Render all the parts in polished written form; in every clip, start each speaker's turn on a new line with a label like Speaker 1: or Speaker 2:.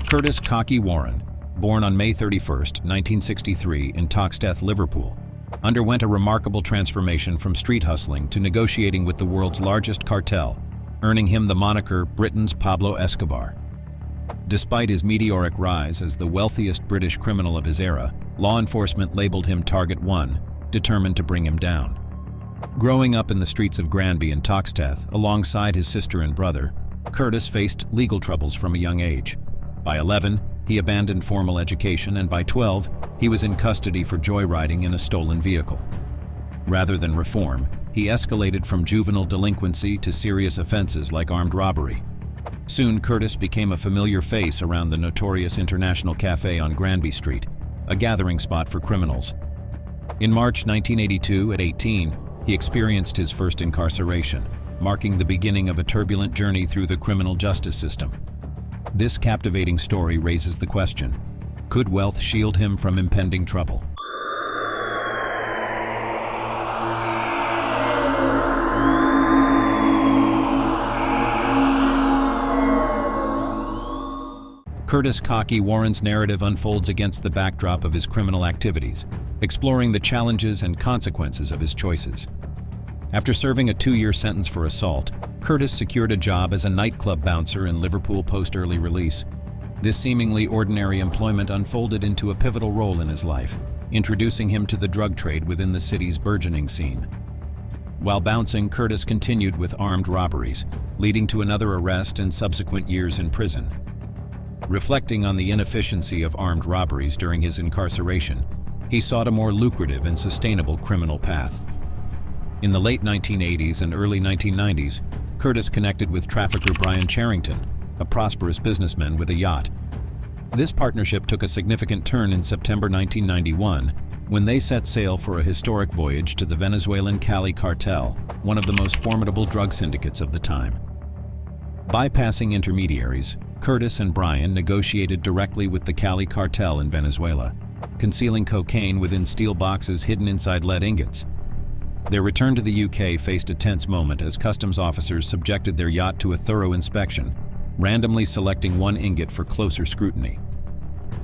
Speaker 1: Curtis "Cocky" Warren, born on May 31, 1963 in Toxteth, Liverpool, underwent a remarkable transformation from street hustling to negotiating with the world's largest cartel, earning him the moniker Britain's Pablo Escobar. Despite his meteoric rise as the wealthiest British criminal of his era, law enforcement labeled him Target 1, determined to bring him down. Growing up in the streets of Granby and Toxteth alongside his sister and brother, Curtis faced legal troubles from a young age. By 11, he abandoned formal education, and by 12, he was in custody for joyriding in a stolen vehicle. Rather than reform, he escalated from juvenile delinquency to serious offenses like armed robbery. Soon, Curtis became a familiar face around the notorious International Cafe on Granby Street, a gathering spot for criminals. In March 1982, at 18, he experienced his first incarceration, marking the beginning of a turbulent journey through the criminal justice system. This captivating story raises the question: could wealth shield him from impending trouble? Curtis "Cocky" Warren's narrative unfolds against the backdrop of his criminal activities, exploring the challenges and consequences of his choices. After serving a 2-year sentence for assault, Curtis secured a job as a nightclub bouncer in Liverpool post-early release. This seemingly ordinary employment unfolded into a pivotal role in his life, introducing him to the drug trade within the city's burgeoning scene. While bouncing, Curtis continued with armed robberies, leading to another arrest and subsequent years in prison. Reflecting on the inefficiency of armed robberies during his incarceration, he sought a more lucrative and sustainable criminal path. In the late 1980s and early 1990s, Curtis connected with trafficker Brian Charrington, a prosperous businessman with a yacht. This partnership took a significant turn in September 1991 when they set sail for a historic voyage to the Venezuelan Cali cartel, one of the most formidable drug syndicates of the time. Bypassing intermediaries, Curtis and Brian negotiated directly with the Cali cartel in Venezuela, concealing cocaine within steel boxes hidden inside lead ingots. Their return to the UK faced a tense moment as customs officers subjected their yacht to a thorough inspection, randomly selecting one ingot for closer scrutiny.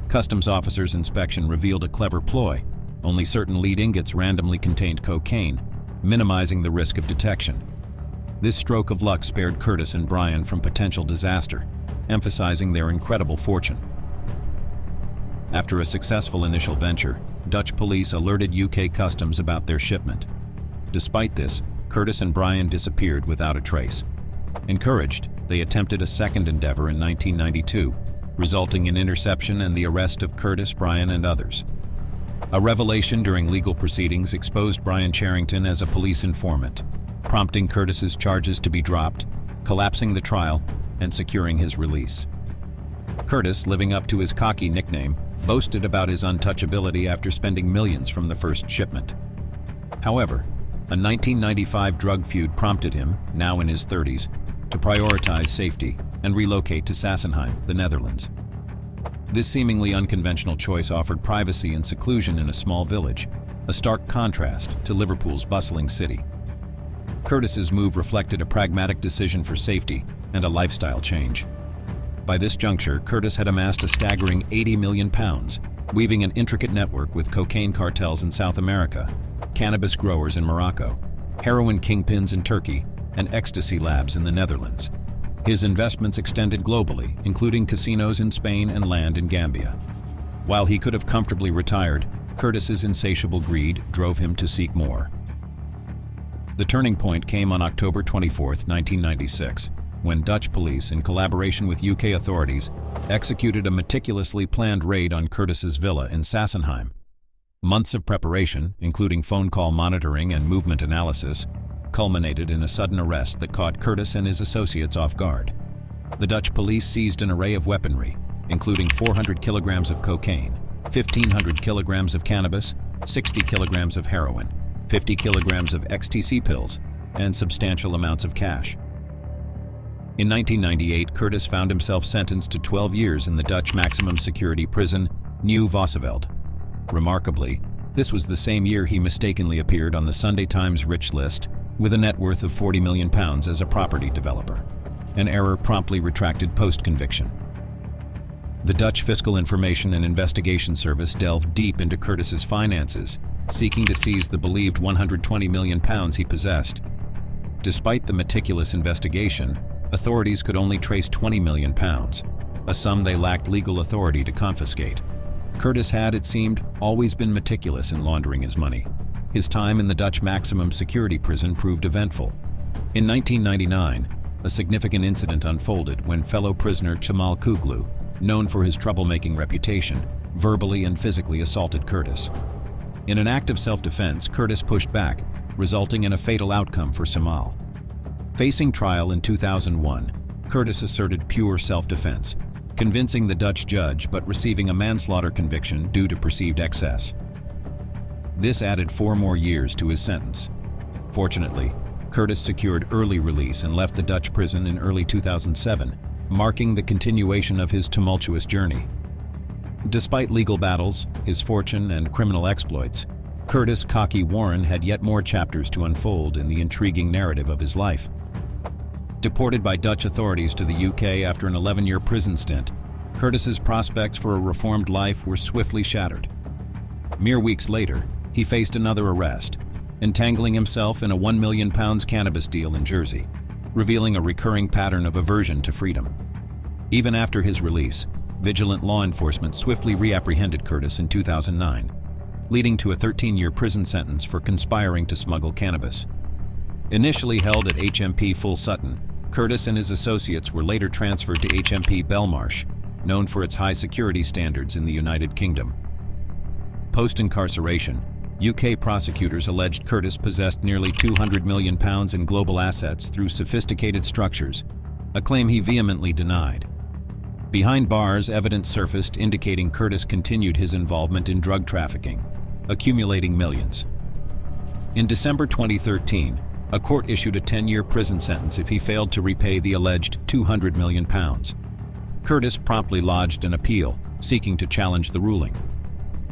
Speaker 1: Customs officers' inspection revealed a clever ploy. Only certain lead ingots randomly contained cocaine, minimizing the risk of detection. This stroke of luck spared Curtis and Brian from potential disaster, emphasizing their incredible fortune. After a successful initial venture, Dutch police alerted UK customs about their shipment. Despite this, Curtis and Brian disappeared without a trace. Encouraged, they attempted a second endeavor in 1992, resulting in interception and the arrest of Curtis, Brian, and others. A revelation during legal proceedings exposed Brian Charrington as a police informant, prompting Curtis's charges to be dropped, collapsing the trial, and securing his release. Curtis, living up to his "Cocky" nickname, boasted about his untouchability after spending millions from the first shipment. However, a 1995 drug feud prompted him, now in his 30s, to prioritize safety and relocate to Sassenheim, the Netherlands. This seemingly unconventional choice offered privacy and seclusion in a small village, a stark contrast to Liverpool's bustling city. Curtis's move reflected a pragmatic decision for safety and a lifestyle change. By this juncture, Curtis had amassed a staggering £80 million, weaving an intricate network with cocaine cartels in South America, cannabis growers in Morocco, heroin kingpins in Turkey, and ecstasy labs in the Netherlands. His investments extended globally, including casinos in Spain and land in Gambia. While he could have comfortably retired, Curtis's insatiable greed drove him to seek more. The turning point came on October 24, 1996, when Dutch police, in collaboration with UK authorities, executed a meticulously planned raid on Curtis's villa in Sassenheim. Months of preparation, including phone call monitoring and movement analysis, culminated in a sudden arrest that caught Curtis and his associates off guard. The Dutch police seized an array of weaponry, including 400 kilograms of cocaine, 1,500 kilograms of cannabis, 60 kilograms of heroin, 50 kilograms of ecstasy pills, and substantial amounts of cash. In 1998, Curtis found himself sentenced to 12 years in the Dutch maximum security prison, Nieuw Vosseveld. Remarkably, this was the same year he mistakenly appeared on the Sunday Times rich list with a net worth of £40 million as a property developer, an error promptly retracted post-conviction. The Dutch Fiscal Information and Investigation Service delved deep into Curtis's finances, seeking to seize the believed £120 million he possessed. Despite the meticulous investigation, authorities could only trace £20 million, a sum they lacked legal authority to confiscate. Curtis had, it seemed, always been meticulous in laundering his money. His time in the Dutch maximum security prison proved eventful. In 1999, a significant incident unfolded when fellow prisoner Cemal Guclu, known for his troublemaking reputation, verbally and physically assaulted Curtis. In an act of self-defense, Curtis pushed back, resulting in a fatal outcome for Cemal. Facing trial in 2001, Curtis asserted pure self-defense, convincing the Dutch judge but receiving a manslaughter conviction due to perceived excess. This added 4 more years to his sentence. Fortunately, Curtis secured early release and left the Dutch prison in early 2007, marking the continuation of his tumultuous journey. Despite legal battles, his fortune, and criminal exploits, Curtis "Cocky" Warren had yet more chapters to unfold in the intriguing narrative of his life. Deported by Dutch authorities to the UK after an 11-year prison stint, Curtis's prospects for a reformed life were swiftly shattered. Mere weeks later, he faced another arrest, entangling himself in a £1 million cannabis deal in Jersey, revealing a recurring pattern of aversion to freedom. Even after his release, vigilant law enforcement swiftly reapprehended Curtis in 2009, leading to a 13-year prison sentence for conspiring to smuggle cannabis. Initially held at HMP Full Sutton, Curtis and his associates were later transferred to HMP Belmarsh, known for its high security standards in the United Kingdom. Post-incarceration, UK prosecutors alleged Curtis possessed nearly £200 million in global assets through sophisticated structures, a claim he vehemently denied. Behind bars, evidence surfaced indicating Curtis continued his involvement in drug trafficking, accumulating millions. In December 2013, a court issued a 10-year prison sentence if he failed to repay the alleged £200 million. Curtis promptly lodged an appeal, seeking to challenge the ruling.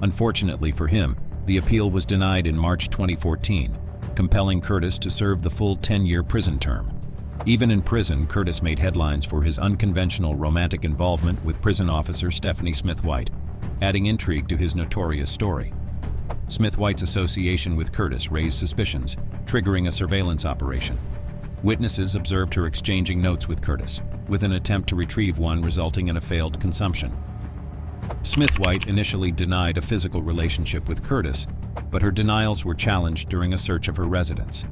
Speaker 1: Unfortunately for him, the appeal was denied in March 2014, compelling Curtis to serve the full 10-year prison term. Even in prison, Curtis made headlines for his unconventional romantic involvement with prison officer Stephanie Smithwhite, adding intrigue to his notorious story. Smithwhite's association with Curtis raised suspicions, triggering a surveillance operation. Witnesses observed her exchanging notes with Curtis, with an attempt to retrieve one resulting in a failed consumption. Smithwhite initially denied a physical relationship with Curtis, but her denials were challenged during a search of her residence.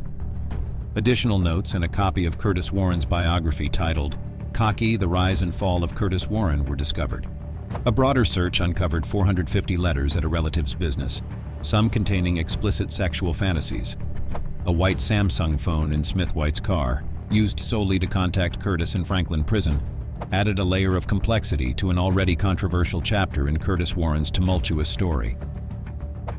Speaker 1: Additional notes and a copy of Curtis Warren's biography titled "Cocky: The Rise and Fall of Curtis Warren" were discovered. A broader search uncovered 450 letters at a relative's business, some containing explicit sexual fantasies. A white Samsung phone in Smithwhite's car, used solely to contact Curtis in Franklin Prison, added a layer of complexity to an already controversial chapter in Curtis Warren's tumultuous story.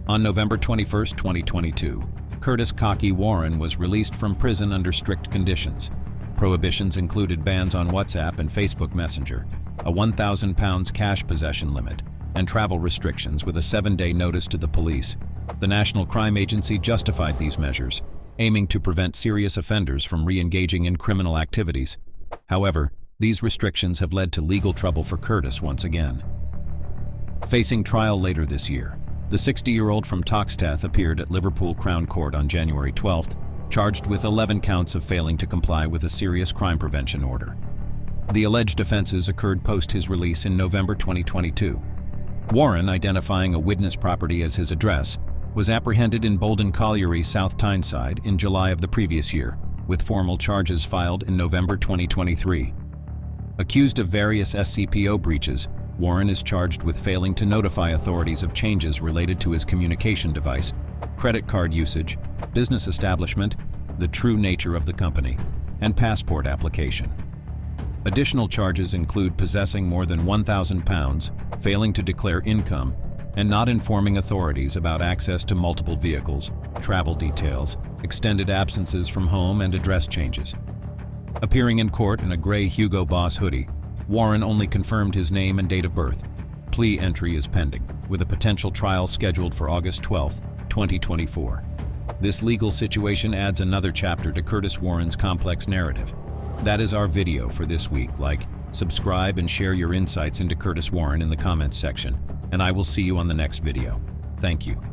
Speaker 1: On November 21, 2022, Curtis "Cocky" Warren was released from prison under strict conditions. Prohibitions included bans on WhatsApp and Facebook Messenger, a £1,000 cash possession limit, and travel restrictions with a 7-day notice to the police. The National Crime Agency justified these measures, aiming to prevent serious offenders from re-engaging in criminal activities. However, these restrictions have led to legal trouble for Curtis once again. Facing trial later this year, the 60-year-old from Toxteth appeared at Liverpool Crown Court on January 12th, charged with 11 counts of failing to comply with a serious crime prevention order. The alleged offenses occurred post his release in November 2022. Warren, identifying a witness property as his address, was apprehended in Bolden Colliery, South Tyneside, in July of the previous year, with formal charges filed in November 2023. Accused of various SCPO breaches, Warren is charged with failing to notify authorities of changes related to his communication device, credit card usage, business establishment, the true nature of the company, and passport application. Additional charges include possessing more than £1,000, failing to declare income, and not informing authorities about access to multiple vehicles, travel details, extended absences from home, and address changes. Appearing in court in a gray Hugo Boss hoodie, Warren only confirmed his name and date of birth. Plea entry is pending, with a potential trial scheduled for August 12, 2024. This legal situation adds another chapter to Curtis Warren's complex narrative. That is our video for this week. Like, Subscribe and share your insights into Curtis Warren in the comments section, and I will see you on the next video. Thank you.